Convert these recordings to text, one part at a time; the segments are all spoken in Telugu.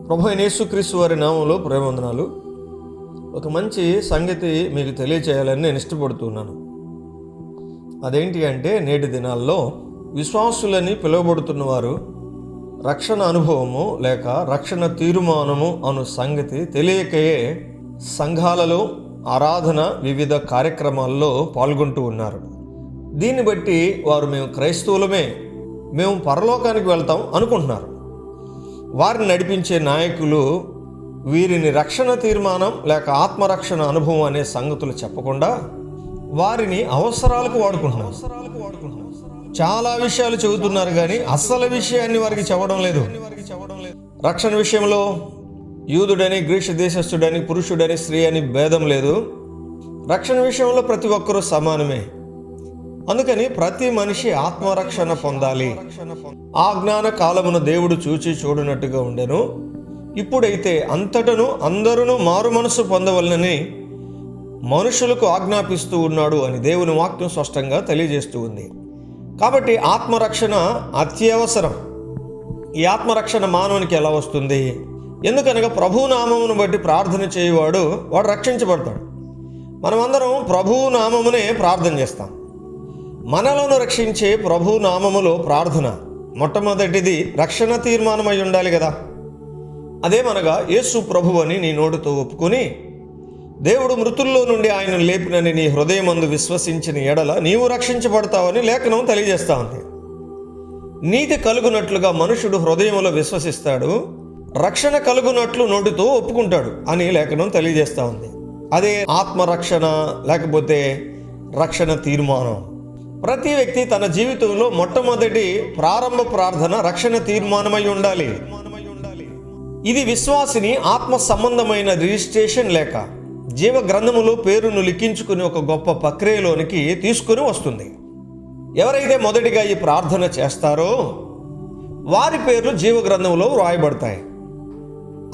ప్రభు అయిన యేసుక్రీస్తు వారి నామంలో ప్రేమవందనాలు. ఒక మంచి సంగతి మీకు తెలియచేయాలని నేను ఇష్టపడుతున్నాను. అదేంటి అంటే, నేటి దినాల్లో విశ్వాసులని పిలువబడుతున్న వారు రక్షణ అనుభవము లేక రక్షణ తీర్మానము అను సంగతి తెలియకయే సంఘాలలో ఆరాధన వివిధ కార్యక్రమాల్లో పాల్గొంటూ ఉన్నారు. దీన్ని బట్టి వారు మేము క్రైస్తవులమే, మేము పరలోకానికి వెళ్తాం అనుకుంటున్నారు. వారిని నడిపించే నాయకులు వీరిని రక్షణ తీర్మానం లేక ఆత్మరక్షణ అనుభవం అనే సంగతులు చెప్పకుండా వారిని అవసరాలకు వాడుకుంటున్నారు. చాలా విషయాలు చెబుతున్నారు కానీ అసలు విషయాన్ని వారికి చెప్పడం లేదు. రక్షణ విషయంలో యూదుడని, గ్రీసు దేశస్థుడని, పురుషుడని, స్త్రీ అని భేదం లేదు. రక్షణ విషయంలో ప్రతి ఒక్కరూ సమానమే. అందుకని ప్రతి మనిషి ఆత్మరక్షణ పొందాలి. ఆజ్ఞాన కాలమున దేవుడు చూచి చూడనట్టుగా ఉండెను. ఇప్పుడైతే అంతటను అందరూ మారు మనసు పొందవలనని మనుషులకు ఆజ్ఞాపిస్తూ ఉన్నాడు అని దేవుని వాక్యం స్పష్టంగా తెలియజేస్తూ ఉంది. కాబట్టి ఆత్మరక్షణ అత్యవసరం. ఈ ఆత్మరక్షణ మానవునికి ఎలా వస్తుంది? ఎందుకనగా ప్రభువు నామమును బట్టి ప్రార్థన చేయువాడు వాడు రక్షించబడతాడు. మనమందరం ప్రభువు నామమునే ప్రార్థన చేస్తాం. మనలను రక్షించే ప్రభు నామములో ప్రార్థన మొట్టమొదటిది రక్షణ తీర్మానమై ఉండాలి కదా. అదేమనగా యేసు ప్రభు అని నీ నోటితో ఒప్పుకొని దేవుడు మృతుల్లో నుండి ఆయన లేపినని నీ హృదయమందు విశ్వసించిన ఎడల నీవు రక్షించబడతావని లేఖనం తెలియజేస్తా ఉంది. నీతి కలుగునట్లుగా మనుషుడు హృదయంలో విశ్వసిస్తాడు, రక్షణ కలుగునట్లు నోటితో ఒప్పుకుంటాడు అని లేఖనం తెలియజేస్తా ఉంది. అదే ఆత్మరక్షణ లేకపోతే రక్షణ తీర్మానం. ప్రతి వ్యక్తి తన జీవితంలో మొట్టమొదటి ప్రారంభ ప్రార్థన రక్షణ తీర్మానమై ఉండాలి. ఇది విశ్వాసిని ఆత్మ సంబంధమైన రిజిస్ట్రేషన్ లేక జీవ గ్రంథములో పేరును లిఖించుకుని ఒక గొప్ప ప్రక్రియలోనికి తీసుకుని వస్తుంది. ఎవరైతే మొదటిగా ఈ ప్రార్థన చేస్తారో వారి పేర్లు జీవ గ్రంథంలో వ్రాయబడతాయి.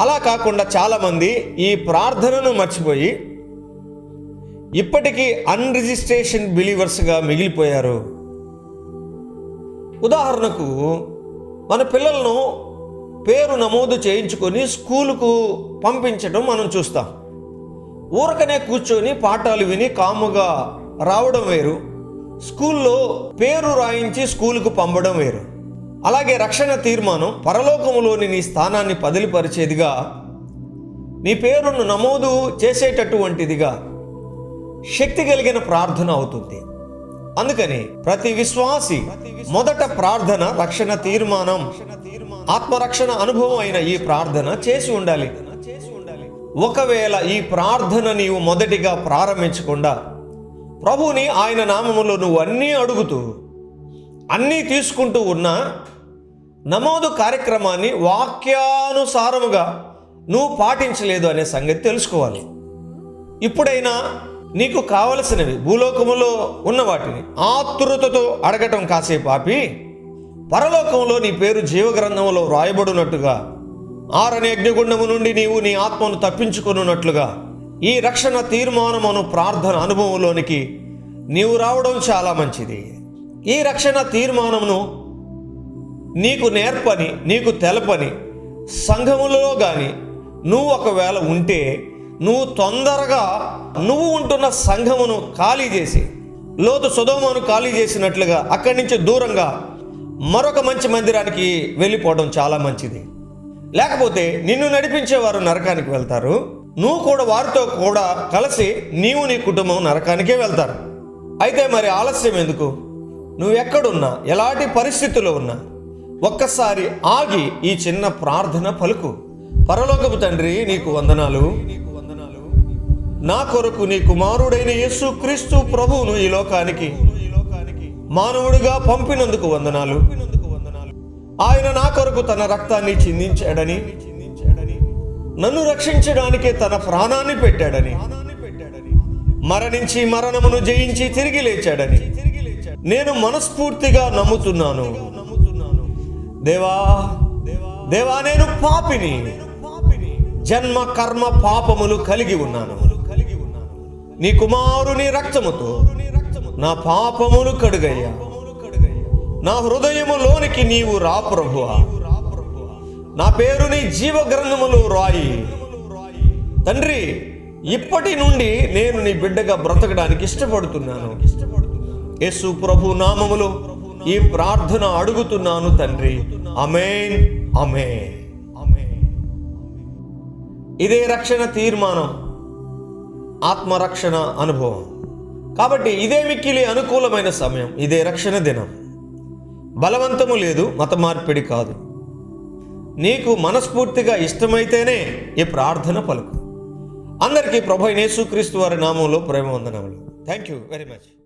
అలా కాకుండా చాలామంది ఈ ప్రార్థనను మర్చిపోయి ఇప్పటికీ అన్రిజిస్ట్రేషన్ బిలీవర్స్గా మిగిలిపోయారు. ఉదాహరణకు, మన పిల్లలను పేరు నమోదు చేయించుకొని స్కూలుకు పంపించడం మనం చూస్తాం. ఊరకనే కూర్చొని పాఠాలు విని కాముగా రావడం వేరు, స్కూల్లో పేరు రాయించి స్కూలుకు పంపడం వేరు. అలాగే రక్షణ తీర్మానం పరలోకములోని నీ స్థానాన్ని పదిలిపరిచేదిగా, నీ పేరును నమోదు చేసేటటువంటిదిగా శక్తి కలిగిన ప్రార్థన అవుతుంది. అందుకని ప్రతి విశ్వాసి మొదట ప్రార్థన రక్షణ తీర్మానం, ఆత్మరక్షణ అనుభవం అయిన ఈ ప్రార్థన చేసి ఉండాలి. ఒకవేళ ఈ ప్రార్థన నీవు మొదటిగా ప్రారంభించకుండా ప్రభువుని ఆయన నామములో నువ్వు అన్నీ అడుగుతూ అన్నీ తీసుకుంటూ ఉన్నా నమోదు కార్యక్రమాన్ని వాక్యానుసారముగా నువ్వు పాటించలేదు అనే సంగతి తెలుసుకోవాలి. ఇప్పుడైనా నీకు కావలసినవి భూలోకములో ఉన్న వాటిని ఆతురతతో అడగటం కాసేపు ఆపి పరలోకంలో నీ పేరు జీవగ్రంథంలో వ్రాయబడినట్టుగా ఆరని అగ్నిగుండము నుండి నీవు నీ ఆత్మను తప్పించుకున్నట్లుగా ఈ రక్షణ తీర్మానమును ప్రార్థన అనుభవంలోనికి నీవు రావడం చాలా మంచిది. ఈ రక్షణ తీర్మానమును నీకు నేర్పని, నీకు తెలపని సంఘములో కానీ నువ్వు ఒకవేళ ఉంటే నువ్వు తొందరగా నువ్వు ఉంటున్న సంఘమును ఖాళీ చేసి లోతు సొదొమను ఖాళీ చేసినట్లుగా అక్కడి నుంచి దూరంగా మరొక మంచి మందిరానికి వెళ్ళిపోవడం చాలా మంచిది. లేకపోతే నిన్ను నడిపించేవారు నరకానికి వెళ్తారు, నువ్వు కూడా వారితో కూడా కలిసి నీవు నీ కుటుంబం నరకానికే వెళ్తారు. అయితే మరి ఆలస్యం ఎందుకు? నువ్వు ఎక్కడున్నా, ఎలాంటి పరిస్థితుల్లో ఉన్నా ఒక్కసారి ఆగి ఈ చిన్న ప్రార్థన పలుకు. పరలోకపు తండ్రి, నీకు వందనాలు. నా కొరకు నీ కుమారుడైన యేసు క్రీస్తు ప్రభువును ఈ లోకానికి మానవుడిగా పంపినందుకు వందనాలు. ఆయన నా కొరకు తన రక్తాన్ని చిందించాడని, నన్ను రక్షించడానికే తన ప్రాణాన్ని పెట్టాడని, మరణించి మరణమును జయించి తిరిగి లేచాడని నేను మనస్ఫూర్తిగా నమ్ముతున్నాను. దేవా దేవా, నేను పాపిని, జన్మ కర్మ పాపములు కలిగి ఉన్నాను. నీ కుమారుని రక్తముతో నా పాపములు కడుగయ్యా. నా హృదయములోనికి నీవు రా ప్రభువా. నా పేరుని జీవ గ్రంథములో రాయి. తండ్రి, ఇప్పటి నుండి నేను నీ బిడ్డగా బ్రతకడానికి ఇష్టపడుతున్నాను. యేసు ప్రభు నామములో ఈ ప్రార్థన అడుగుతున్నాను తండ్రి. ఆమేన్, ఆమేన్, ఆమేన్. ఇదే రక్షణ తీర్మానం, ఆత్మరక్షణ అనుభవం. కాబట్టి ఇదే మిక్కిలి అనుకూలమైన సమయం. ఇదే రక్షణ దినం. బలవంతము లేదు, మత మార్పిడి కాదు. నీకు మనస్ఫూర్తిగా ఇష్టమైతేనే ఈ ప్రార్థన పలుకు. అందరికీ ప్రభువైన యేసుక్రీస్తు వారి నామంలో ప్రేమ వందనములు. Thank you very much.